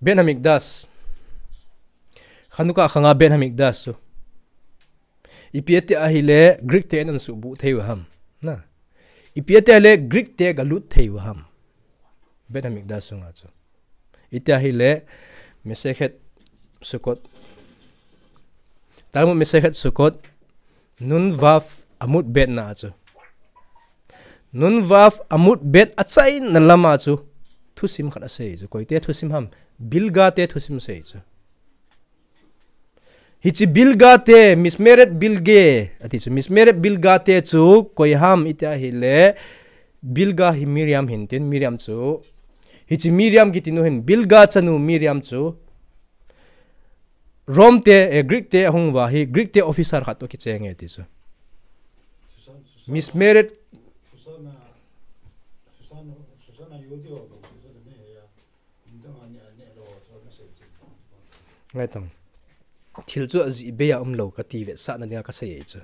Ben Hamikdas Khanuka khanga Ben Hamikdas so ipiate ahile Greek te nan subu theu ham na ipiate ale Greek te galut theu ham Ben Hamikdas sunga chu ite ahile Mesechet Sukkot Talmud Mesechet Sukkot Nun Vav Amud Bet na chu Nun Vav Amud Bet atsai na lama chu thusim khana sei chu koite thusim ham bilga te thusim sei chu hichi bilga te mismeret bilge ati chu mismeret bilga te chu koi ham ita hile bilga hi Miriam hinten Miriam chu hichi Miriam kitinu hin bilga chanu Miriam chu Rom te Greek te hungwa hi Greek te officer khato ki chenge ti chu mismeret ngay tang thil chu azi beya lo ka ti ve sa na dia ka sei chu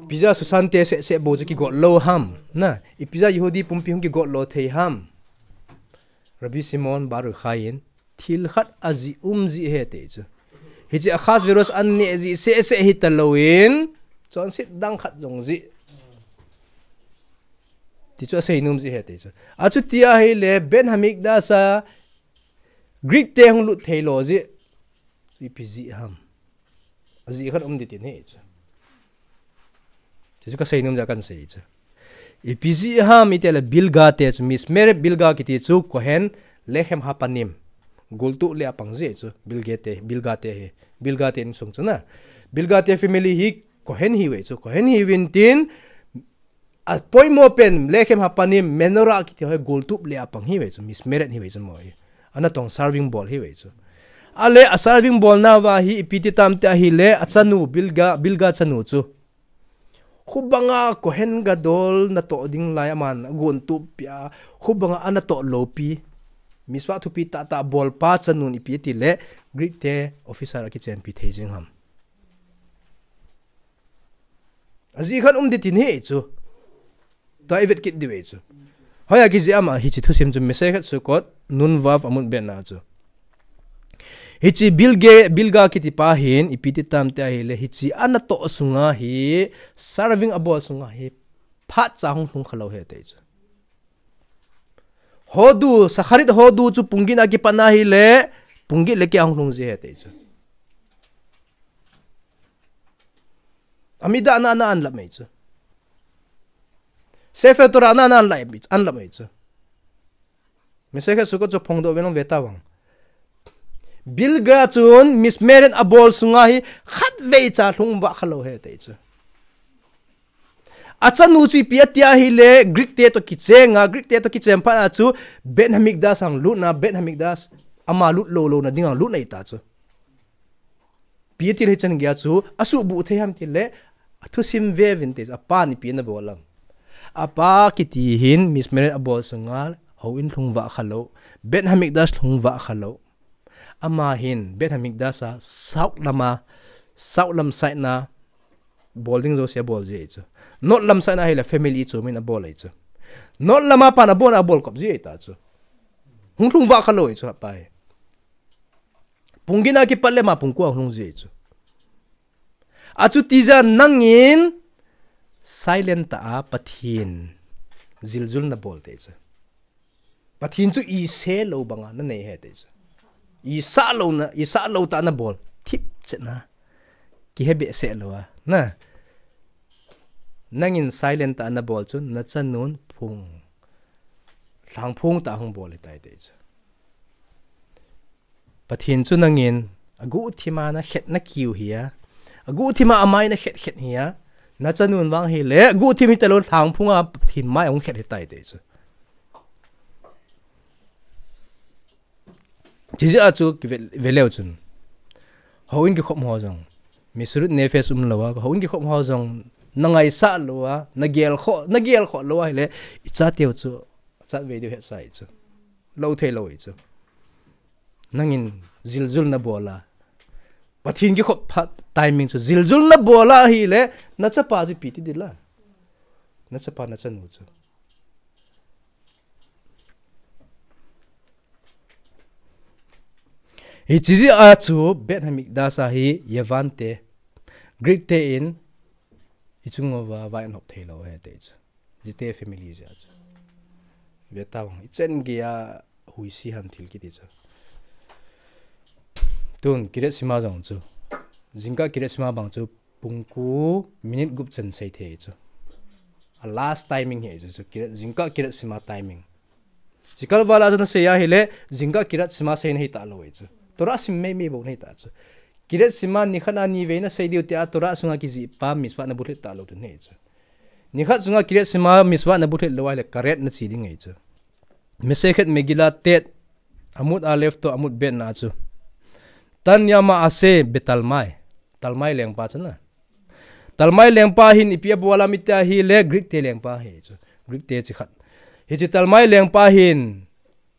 pizza susante se bo ki go lo ham na I pizza yahudi pumpi hum ki go lo thei ham Rabbi Simon baru khain thil khat azi zi he te chu hi chi khas virus an ne zi se hi talowin chon sit dang khat jong zi ti chu sei num zi he te chu a chu tia hi le Ben Hamikdas sa Greek te hung lut thelo zi ipz ham azi khat dit in he chu chu ka sei num ja kan sei chu ipz ham itela bilga te chu mismer bilga kiti chu kohen lechem hapanim gultu le apang je chu bilga te in sung chu na bilga te family hi kohen hi we chu kohen hi win tin a poimo pen lechem hapanim menora kiti ho gultu le apang hi we chu mismeret hi we chu moi ana tong serving bowl hi we chu ale a serving bowl na wa hi ipiti tam te hi le achanu bilga chanu chu khubanga kohen gadol na to ding lai man gun tu pia khubanga ana to lopi miswa thu pi ta bol pa chanun ipiti le Greek te officer ki chen pi thejing ham azi khan ditin he chu David kit diwe chu hoya ki ama hi chi thusim chu Mesechet Sukkot Nun Vav Amud Bet na chu hichi bilga kiti pahin ipiti tam te hi le hichi ana to sunga hi serving abol sunga hi phat chang thung khalo he te chu hodu sakharit hodu chu pungina ki pana hi le pungi le ki anglung je he te chu amida ana an la mai chu sefer torah ana an la mai chu Mesechet Sukkot chu phongdo wenong vetawang bilga chun mismeren abol sunga hi khat vei cha thung wa khalo he te chu achanu chi piatia hi le Greek te to kichem pa chu Ben Hamikdas ang lut na Ben Hamikdas ama lut lo na dingang lut nei ta chu piatir he chan gya chu asu bu the ham ti le thu sim ve vintage apa ni pi na bolang apa kiti hin mismeren abol sunga ho in thung wa khalo Ben Hamikdas thung wa khalo ama hin Ben Hamikdas sa sauk lam sai na bowling zo se bol je chu not lam sai na hila family chu min a bol ai chu not lama pa na bol kop je ta chu hung thung wa khalo chu pai pungina ki palle ma pungko hung je chu achu tiza nangin silent ta pathin ziljul na bol te chu pathin chu I se lo banga na nei he te chu I sa lo ta na bol tip chena ki hebe se lo na nangin silent ta na bol chu na chanun phung thang phung ta hung bol tai te chu pathin chu nangin agu thima na het na kiu hiya agu thima amai na het hiya na chanun wang hi le agu thimi talo thang phunga pathin mai ong het tai te chu Jizi achu veleu chun hawin ki khop ho jong Mesiruth Nefesh lawa hawin ki khop ho jong nangai sa lawa nagel kho lawa le icha teu chu chat video he sai chu lo the lo chu nangin ziljul na bola pathin ki khop timing chu ziljul na bola hi le na cha pa ji piti dila na cha pa na cha nu chu hi chizi a chu bet hamik da sa hi yavante Greek te in ichungova vain hop thelo he te chu jite family ja chu betawang ichen gia huisi han thil ki ti chu tun kiret sima jong chu jingka kiret sima bang chu pungku minute gup chen sei the chu a last timing he chu kiret jingka kiret sima timing chikal wala jana se ya hile jingka kiret sima sei nei ta lo chu tora sim me bo nei ta chu kiret sima ni khana ni veina sei diu tia tora sunga ki ji pa miswa na buthe ta lo tu nei chu ni khat sunga kiret sima miswa na buthe lo wa le karet na chi ding ei chu mesekhet megila tet amut alef to amut ben na chu tan yama ase betalmai talmai lengpa chana talmai lengpa hin ipia bola mitya hi le Greek te lengpa he chu Greek te chi khat hi chi talmai lengpa hin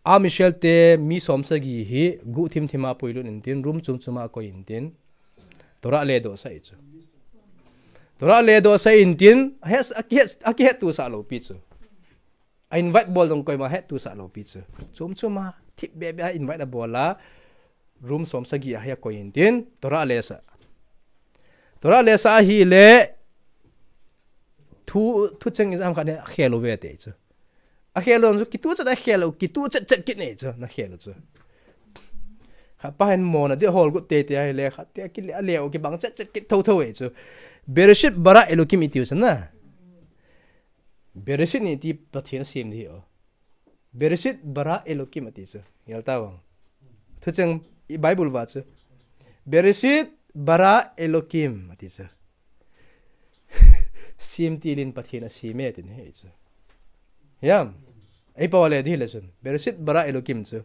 a Michel te mi somsa gi hi gu thim thima poilu nin tin room chum chuma ko in tin tora le do sai chu tora le do sai in tin hes akihet tu sa lo pi chu I invite ball dong koi ma het tu sa lo pi chu chum chuma thip be be invite a bola room somsa gi ha ko in tin tora le sa hi le thu cheng exam khane khelo ve te chu a khelo chu kitu cha da khelo kitu chat ki ne chu na khelo chu kha pa hen mo na de hol gu te ai le kha te ki le o ki bang chat ki tho e chu bereshit bara elokim itiu cha na bereshit ni ti pathian sim di o bereshit bara elokim ati chu yal ta wang thu cheng bible wa chu bereshit bara elokim ati chu sim tilin pathian sime tin he chu yam ai pawale di le chun bereshit bara elokim chu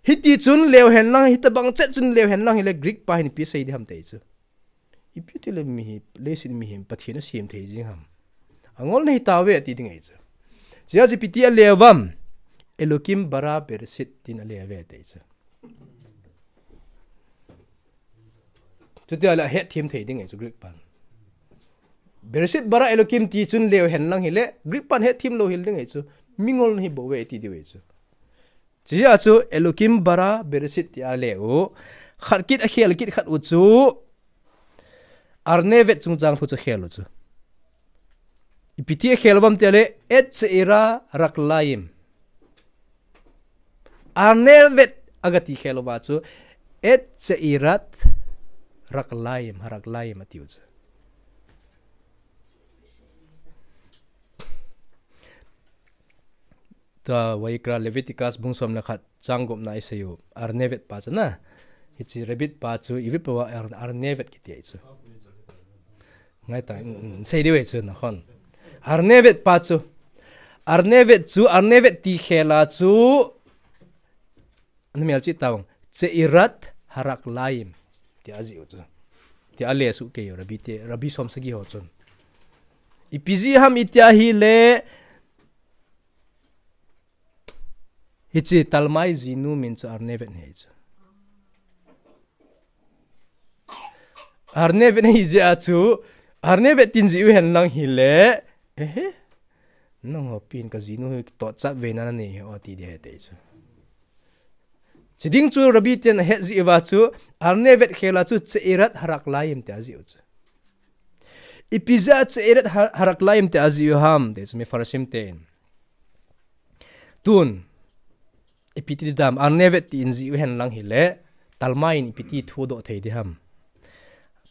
hiti chun lew hen lang hita bang chat chun lew hen lang le Greek pa hin pi sei di ham te chu ipi le mi le sin mi him pathian sim thei jing ham angol nei tawe ati ding ei chu sia ji pitia levam elokim bara bereshit tin le ave te chu chutia la het thim thei ding ei chu Greek pan bereshit bara elokim ti chun lew hen lang hile Greek pan het thim lo hil ding ei chu mingol ni bo we ti di we chu chia chu elokim bara bereshit ya leo khatkit a khel kit khat u chu arnevet chung chang thu chu khel chu ipiti khelwam tele et era raklaim arnevet agati khelwa chu et irat raklaim atiu chu ta Vaikra Leviticus bungsom na khat changgop na isayu arnevet pa chana hichi rabbit pa chu ivi pa arnevet kiti ai chu ngai ta sei diwe chu na khon arnevet pa chu arnevet ti khela chu anmel chi tawng che irat harak laim ti azi chu ti ale su ke rabi som sagi ho chun ipizi ham itya hi le hichi talmai zinu min chu arnevet ne chu arnevet ne ji a chu arnevet tin ji hen lang hi le nong ho pin ka zinu to cha ve na ni o ti de te chu chiding chu rabi ten he ji wa chu arnevet khela chu cheirat harak laim te azi chu ipiza cheirat harak laim te azi ham de me farsim ten tun ipiti dam arnevet tin ji hen lang hi le talmain ipiti thu do thei de ham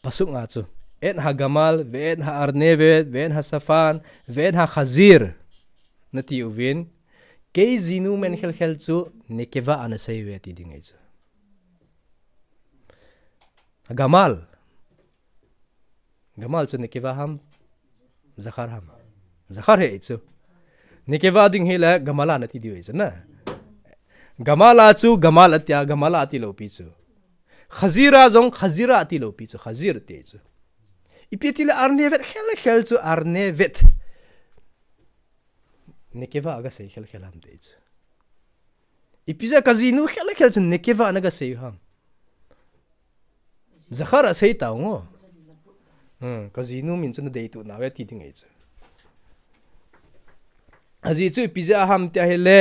pasuk nga chu en ha gamal ven ha arnevet ven ha safan ven ha khazir nati uvin ke zinu men khel chu nekeva ana sei ve ti ding ei chu gamal chu nekeva ham zakhar he chu nekeva ding hi la gamala nati di ve chu na gamala chu gamala tia gamala ati lo pi chu khazira jong khazira ati lo pi chu khazir te chu ipetile arnevet khel chu arnevet nekeva aga sei khelam te chu ipiza kazinu khel chu nekeva naga sei ham zakhara sei taungo kazinu min chu na dei tu na we ti ding ei chu azi chu ipiza ham te hele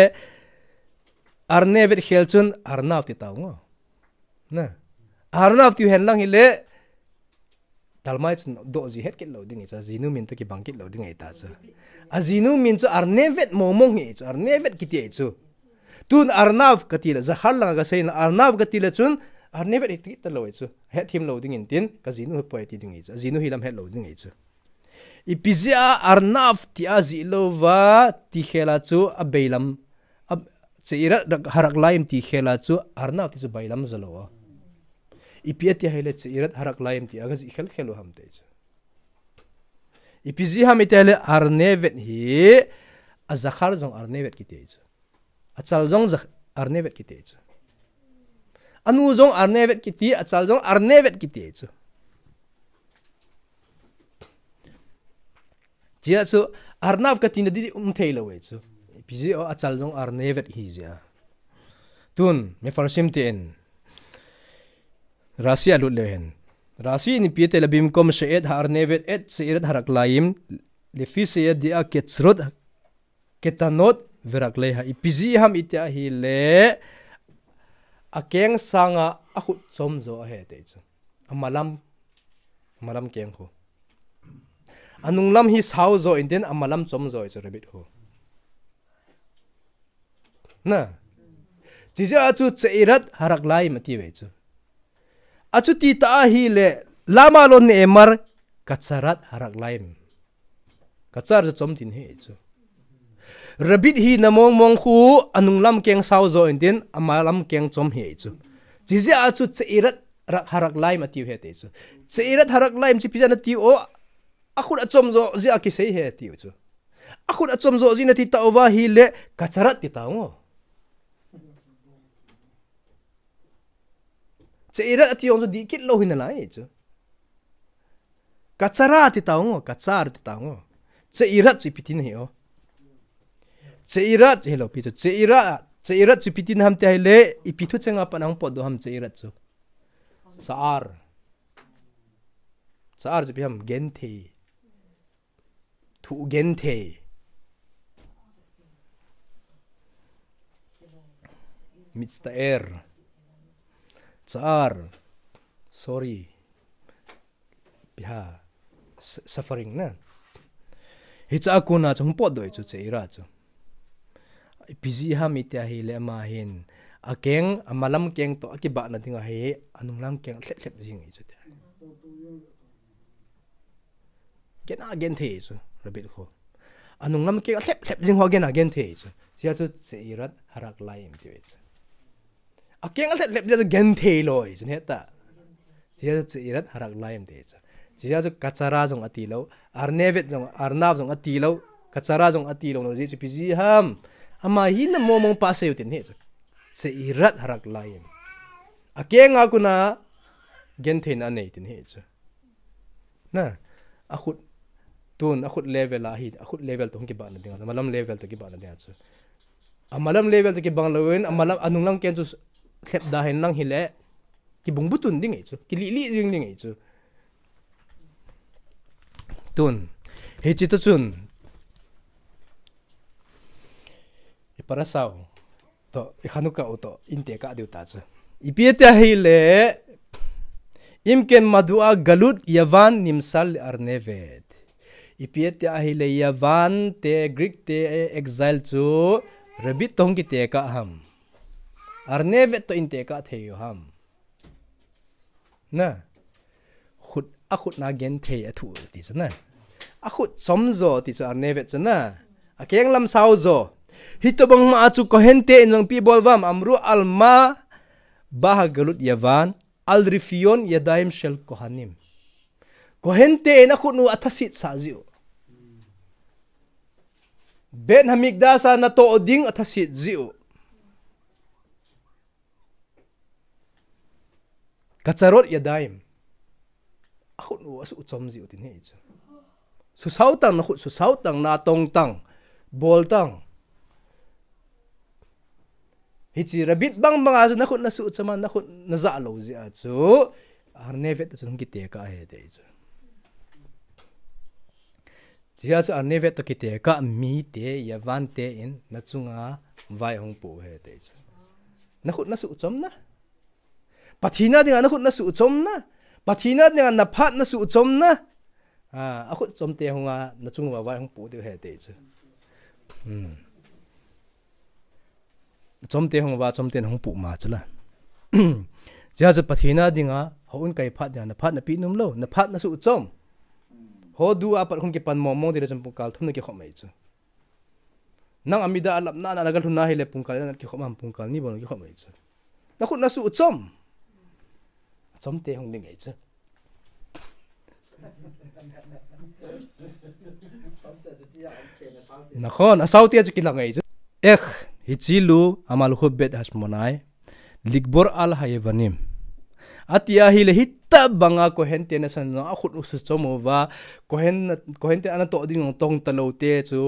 arnevet khel chun arnav ti taungo na arnaf ti hen lang hile talmai chun do ji het ket lo ding cha zinu min to ki bangkit lo ding ta cha azinu min chu arnevet momong he chu arnevet kiti chu tun arnav katila zakhar lang ga sein arnav katila chun arnevet it ta lo chu het him lo ding in tin ka zinu poi ti ding cha zinu hilam het lo ding chu ipizia arnav ti azi lova ti khela chu abeilam ab cheira harak laim ti khela chu arnav ti chu bailam zalowa ipiati hele cheira harak laim ti agazi khel khelo ham te chu ipizia mitele arnevet hi azakhar jong arnevet ki te chu achal jong arnevet ki te chu anu jong arnevet ki ti achal jong arnevet ki te chu Jia su arnav katina di thelo we chu piji o achal jong arnevet hi ja tun me farsim ten rasi alut lehen rasi ni piete labim kom sheet arnevet et seirat harak laim le fi se dia ketsrod ketanot verak le ha ipiji ham itia hi le akeng sanga akut somzo he te chu amalam keng ko anung lam hi sao zo in den amalam chom zo chu rebit ho na jija chu cheirat harak lai mati ve chu achu ti ta hi le lama lon ne emar kacharat harak laim kachar chom tin he chu rebit hi namong mong khu anung lam keng sao zo in den amalam keng chom he chu jija chu cheirat harak lai mati he te chu cheirat harak laim chi pijana ti o akhut achom zo zia ki sei he ti chu akhut achom zo zina ti tawa hi le kacharat ti tawo cheira ati on zo dikit lo hin lai chu kachara ti tawo kachar ti tawo cheira chi pitin he o cheira hello pi chu cheira chi pitin ham te le ipithu chenga panang pod ham cheira chu saar chi pi ham gente thu gente mitstaer tsar sorry piha suffering na hitsa aku na chung pod doi chu cheira chu busy ha mi tia hi le ma hin akeng amalam keng to akiba na dinga he anung lam keng thlep jing chu ta kena gente chu rabit kho anung lam ke thlep jing ho gen again the chu sia chu cheirat harak laim ti we chu akeng thlep ja gen the loi chu heta sia chu cheirat harak laim te chu sia chu kachara jong ati lo arnevet jong arnav jong ati lo kachara jong ati lo no ji chu piji ham ama hin mo mong pa se utin he chu cheirat harak laim akeng akuna gen the na nei tin he chu na akhut tun akhut level a hi akhut level to ki ba na dinga malam level to ki ba na dinga chu amalam level to ki bang loin amalam anung lang ken chu thlep da hen lang hile ki bungbutun ding chu ki li ding ding chu tun he chi to chun e para sao to e khanuka to inte ka diu ta chu ipieta hile imken madua galut yavan nimsal arnevet ipiete ahile yavan te greek te exile chu rabit tong ki te ka ham arnevet to inte ka theyo ham na khut akhut na gen the athu ti chana akhut somzo ti cha arnevet chana akeng lam sao zo hitobang ma chu ko hente inong pi bolwam amru alma bah galut yavan alrifion yadaim shel kohanim kohente na khunu athasit sa ziu ben hamigdasa na to ding athasit ziu kacharot yadaim akhunu asu chom ziu tin he su sautang na khu su sautang na tong tang bol tang hichi rabit bang bang azu na khut na su chaman na khut na za lo ji a chu arnevet chu ki te ka he de chu jia chu arnevet to ki te ka mi te yavan te in na chunga vai hong pu he de chu na khut na su chom na pathina ding an khut na su chom na pathina ding an na phat na su chom na a khut chom te hunga na chung wa hong pu de he te chu chom te hong wa chom te hong pu ma chula ja ja pathina ding a houn kai phat ya na phat na pi num lo na phat na su chom ho du a par khum ke pan mom de cham pungkal thum na ke khom mai chu nang amida alap na na gal thun na hele pungkal na ke khom am pungkal ni bon ke khom mai chu na khut na su chom chom te hong ding ai chu na khon a sauti chu kilang ai chu hichilu amal khu bet hasmonai likbor al hayevanim atia hi le hitta banga ko hente na san a khut us chomova ko hente ana to ding tong talo te chu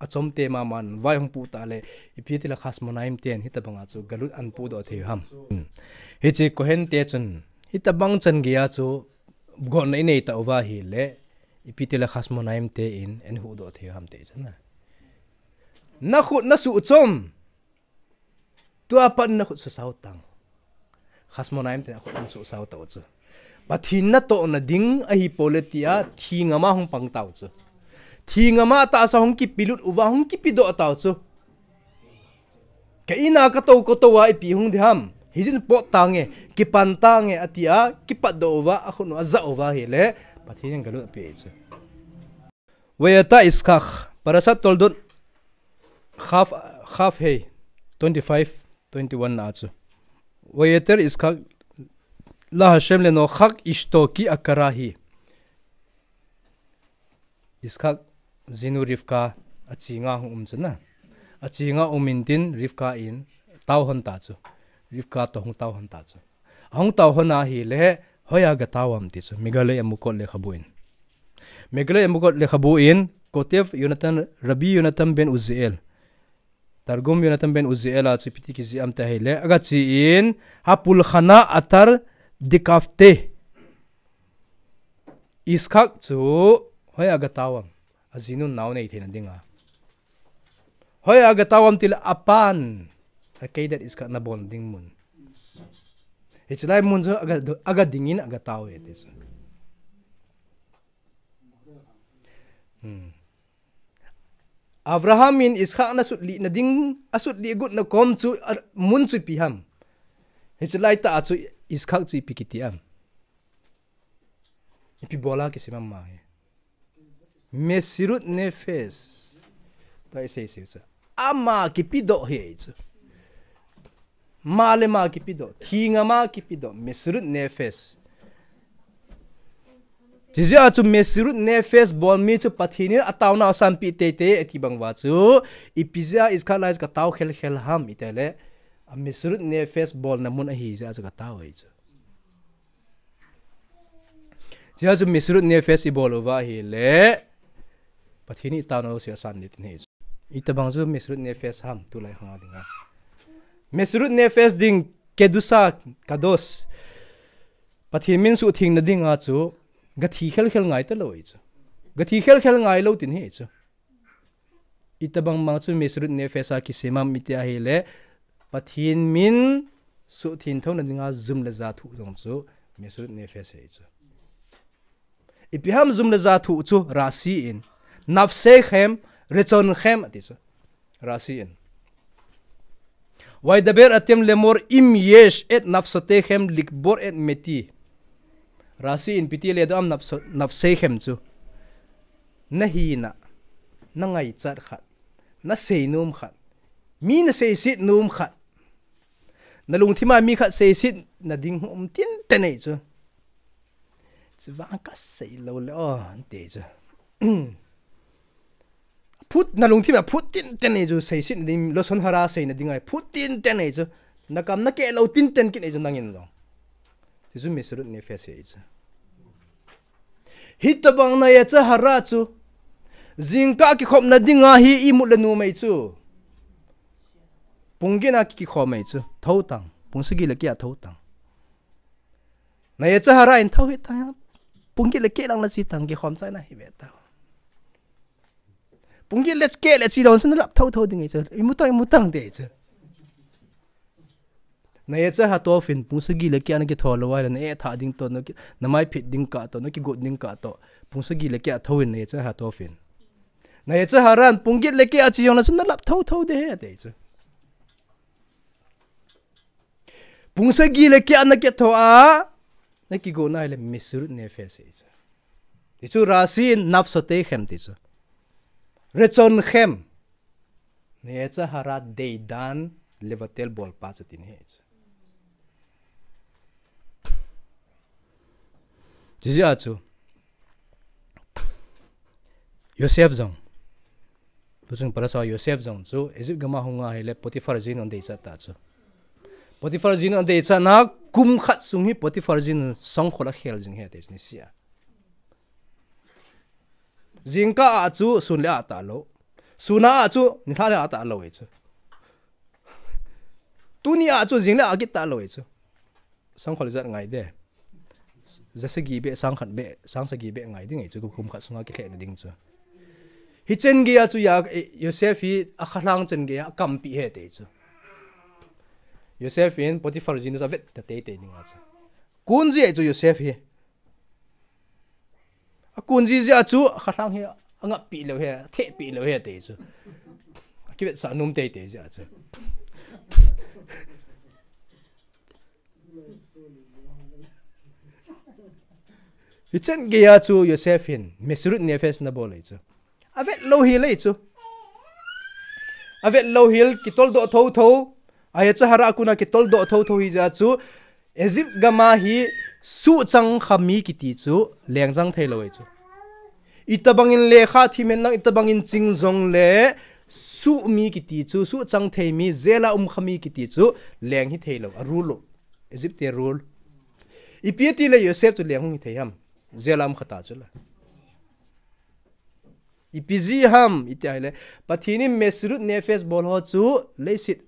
achom te ma man vai hong pu ta le ipiti la khas monaim ten hitta banga chu galut an pu do the ham hichi ko hente chun hitta bang chan gia chu gon nei nei ta wa hi le ipiti la khas monaim te in en hu do the ham te chana na khut na su chom tu apan na khut su sautang khas monaim te khut an su sau ta chu pathin na to na ding a hi politia thinga ma hong pang tau chu thinga ma ta sa hong ki pilut uwa hong ki pido tau chu ke ina ka to wa ipi hong dham hijin po tange ki pan tange atia ki pado wa a khunu azza wa hele pathin galu pe chu wayata iskakh parasat toldut khaf hey 25-21 na chu wayater iskakh la hashem le no khak ishtoki akarahi iskak zinu rifka achinga hum chana achinga umintin rifka in taw hon ta chu rifka to hong taw hon ta chu hong taw hona hi le hoya ga tawam ti chu migale amukol le khabuin migale amukol le khabuin kotef yonatan rabi yonatan ben uziel targum yonatan ben uziel a chu piti ki zi am ta hele aga chi in hapul khana atar dikafte iskak chu hoy agatawam azinun naw nei thena dinga hoy agatawam til apan akay that iskak na bonding mun it's like mun so aga dingin agataw etis Abrahamin iskak na sutli na ding asutli gut na kom chu mun chu piham it's like ta chu iskak chu pikitiam ipi bola ke simam ma Mesiruth Nefesh to say ama kipido he male ma kipido thinga ma kipido Mesiruth Nefesh jizia chu Mesiruth Nefesh bol mi chu pathini atawna san pi te eti bangwa chu ipizia iska lais ka taw khel ham itele Mesiruth Nefesh bol na mun a hi ja ka taw hi chu jia chu Mesiruth Nefesh i bol wa hi le pathini tano sia san lit ne itabang zu Mesiruth Nefesh ham tu lai hanga dinga Mesiruth Nefesh ding kedusa kados pathimin su thing na dinga chu gathi khel ngai ta loi chu gathi khel ngai lo tin he chu itabang ma chu Mesiruth Nefesh a ki semam mitia hele pathin min su thin thon na dinga zum la za thu dong chu Mesiruth Nefesh he chu ipiham zum la za thu chu rasi in nafsekhem rechon khem atiso rasien why the bear atem lemor im yesh et nafsotekhem likbor et meti rasi in piti le dam nafsekhem chu nahina nangai char khat na seinum khat mi na sei sit num khat na lung thima mi khat sei sit na ding tin tenei chu chwa ka sei lo le ante chu put na lung thima put tin ten e jo sei sin dim lo son hara sei na dingai put tin ten e jo na kam na ke lo tin ten kin e jo nangin lo tisu Mesiruth Nefesh e jo hit bang na ya cha hara chu zingka ki khop na dinga hi i mu la nu mai chu pungina ki khom mai chu thau tang pungsigi la kya thau tang na ya cha hara in thau hi ta pungki la ke lang la chi tang ki khom chai na hi be ta pungki let's get let's see don san lap thau ding e imutang de che na ye cha ha to fin pungsagi le kya na ki thol wa na e tha ding to na mai phit ding ka to na ki god ding ka to pungsagi le kya thoin na ye cha ha to fin na ye cha haran pungit le kya chi yong na sun nalap tho de he te cha pungsagi le kya na ki tho a na ki go na le Mesiruth Nefesh e cha ti chu rasi naf so te khem ti cha rechon khem na ye cha hara de dan levatel bol pa cha tin he cha Jizia chu Yosef zong Pusung para sa Yosef zong chu Egypt gama hunga hele Potiphar jin on de cha ta chu Potiphar jin on de cha na kum khat sung hi Potiphar jin song khola khel jing he te ni sia Jingka a chu sun le ata lo suna a chu ni tha le ata lo e chu tu ni a chu jing le a ki ta lo e chu song khol zat ngai de jasa gi be sang khat be sang sa gi be ngai ding e chu kum khat sunga ki the na ding chu hi chen gi a chu ya Yosef hi a khalang chen ge a kam pi he te chu Yosef in Potiphar jin sa vet ta te te ning a chu kun ji e chu Yosef hi a kun ji a chu khalang hi anga pi lo he the pi lo he te chu ki vet sa num te te ja chu Hichen gaya chu Yosefin Mesiruth Nefesh na bolai chu avet low hill ei chu avet low hill kitol do tho tho aya cha hara kuna kitol do tho tho hi ja chu Egypt gama hi su chang khami kiti chu lengjang thailo ei chu itabangin le kha thimen nang itabangin chingjong le su mi kiti chu su chang thei mi zela khami kiti chu leng hi thailo arulo Egypt te rule ipieti le Yosef chu leng hi theiam zelam khata chula ipizi ham itaile pathini Mesiruth Nefesh bol ho chu leisit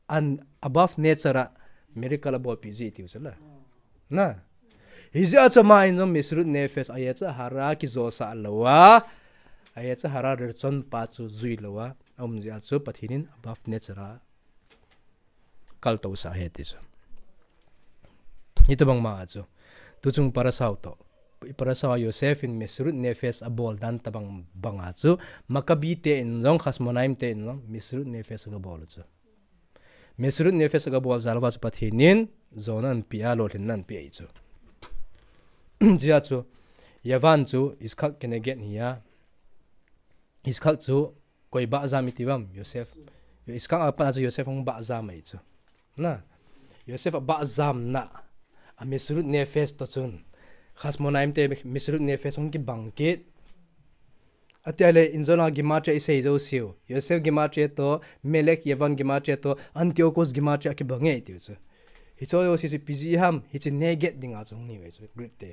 an above nature miracle bol piji tiu chula na hizia chama in Mesiruth Nefesh ayacha hara ki zosa lawa ayacha hara rechon pa chu zui lawa omjia chu pathinin above nature kal to sa he ti chu ito bang ma chu tuchung para saw to para sa Yosef in Mesiruth Nefesh abol dan tabang banga chu makabite in zong khasmonaim te in Mesiruth Nefesh ga bol chu Mesiruth Nefesh ga bol zalwa chu pathinin zonan pia lo thin nan pi chu jia chu yavan chu iskak keneget hiya iskak chu koi ba zam itiwam Yosef iskak apa chu Yosef ong ba zam ai chu na Yosef ba zam na a Mesiruth Nefesh to chun khasmonaim te Mesiruth Nefesh ong ki bangkit atiale inzona gimache isei zo siu Yosef gimache to Melek Yavan gimache to Antiochus gimache ki bange tiu chu hi cho yo si piji ham hi chi neget dinga chong ni we chu great te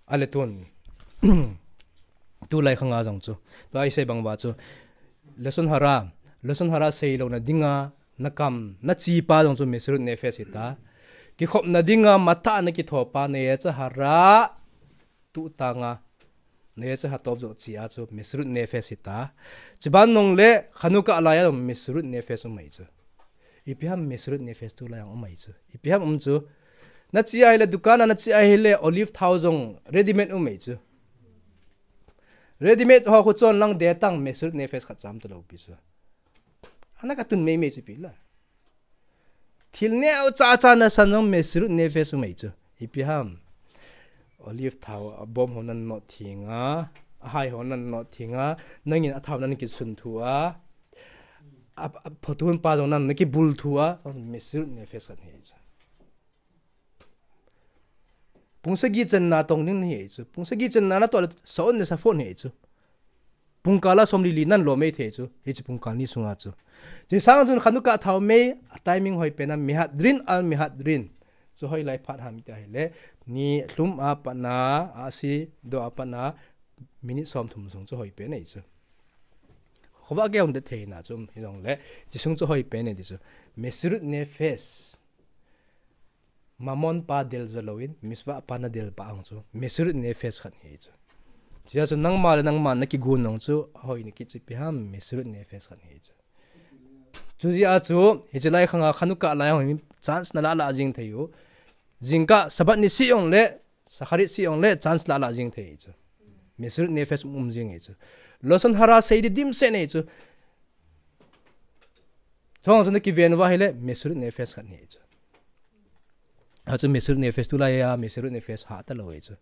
ale ton tu lai khanga jong chu to ai sei bang ba chu lesson hara sei lo na dinga nakam na chi pa jong chu Mesiruth Nefesh ita Kikhop na dinga mata na ki thopa ne cha hara tu tanga ne cha hatov zo chi a chu Mesiruth Nefesh ita chiban nong le khanuka alaya Mesiruth Nefesh mai chu ipiham Mesiruth Nefesh tu la yang mai chu ipiham chu na chi ai le dukana na chi ai le olive thousand ready made mai chu ready made ho khu chon lang de tang Mesiruth Nefesh kha cham to lo pi chu anaka tun me chi pi la thil ne au cha na sanong Mesiruth Nefesh mai chu ipiham olive thaw bom honan no thinga hai honan no thinga nangin athaw nan ki sun thua photun pa jong nan ki bul thua Mesiruth Nefesh kan he chu pungsagi chen na tong ning he chu pungsagi chen na to saon ne sa phone he chu pungkala somli li nan lo me the chu he chu pungkal ni sunga chu je sang jun khanuka thaw me timing hoi pena mihadrin al mihadrin so hoi lai phat ham ta hele ni hlum a pana asi do apana minute som thum sung chu hoi pe nei chu khowa ge ong de the na chum hi jong le ji sung chu hoi pe nei di chu Mesiruth Nefesh mamon pa del zaloin miswa pana del pa ang chu Mesiruth Nefesh khan he chu chia chu nang ma na ki gun nong chu hoi ni ki chi pi ham Mesiruth Nefesh kan hi chu chu ji a chu hi chalai khanga khanuka lai hoi chance na la jing thayu jingka sabat ni si ong le sakhari si ong le chance la jing thei chu Mesiruth Nefesh jing hi chu losan hara sei di dim se nei chu thong chu ki ven wa hele Mesiruth Nefesh kan hi chu a chu Mesiruth Nefesh tu la ya Mesiruth Nefesh ha ta lo hi chu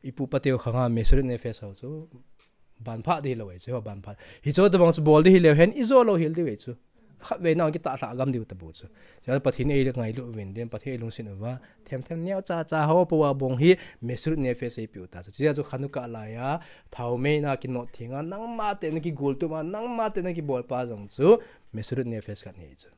ipu pateo khanga Mesiruth Nefesh ho chu ban pha di lo hi chu ban pha hi chu da bang chu bol di hi le hen izo lo hil di hi chu kha ve na ki ta la gam di ta bu chu ja pathin ei ngai lu wen dem pathe lung sin wa them neu cha ho po wa bong hi Mesiruth Nefesh ei piu ta chu ja chu khanuka la ya thau me na ki no thinga nang ma te na ki gol tu ma nang ma te na ki bol pa jong chu Mesiruth Nefesh kan hi chu